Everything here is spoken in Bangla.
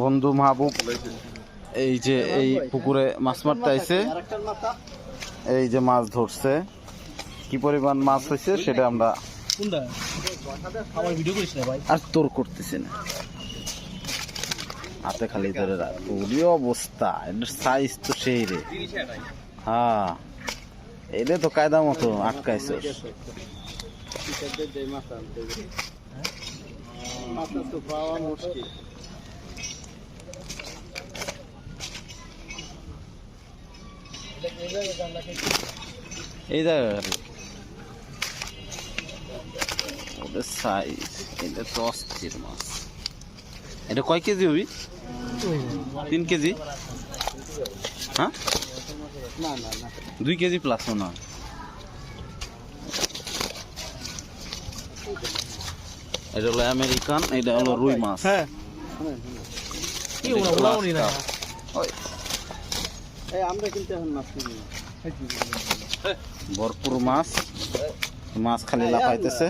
বন্ধু মাহবুব এই যে এই পুকুরে মাছ মারতে আইছে, এই যে মাছ ধরছে, কি পরিমাণ মাছ হয়েছে সেটা আমরা আর তোর করতেছি না, হাতে খালি ধরে রাখি অবস্থা। এটার সাইজ তো সেই রে, হ্যাঁ এটা তো কায়দা মতো আটকাইছে। এই জায়গা ওদের সাইজ, এটা তো অস্থির মাছ। এটা কয় কেজি হবি? 3 কেজি? হ্যাঁ 2 কেজি প্লাস না। এটা হলো আমেরিকান, এটা হলো রুই মাছ। হ্যাঁ ভরপুর মাছ, মাছ খালি লাফাইতেছে।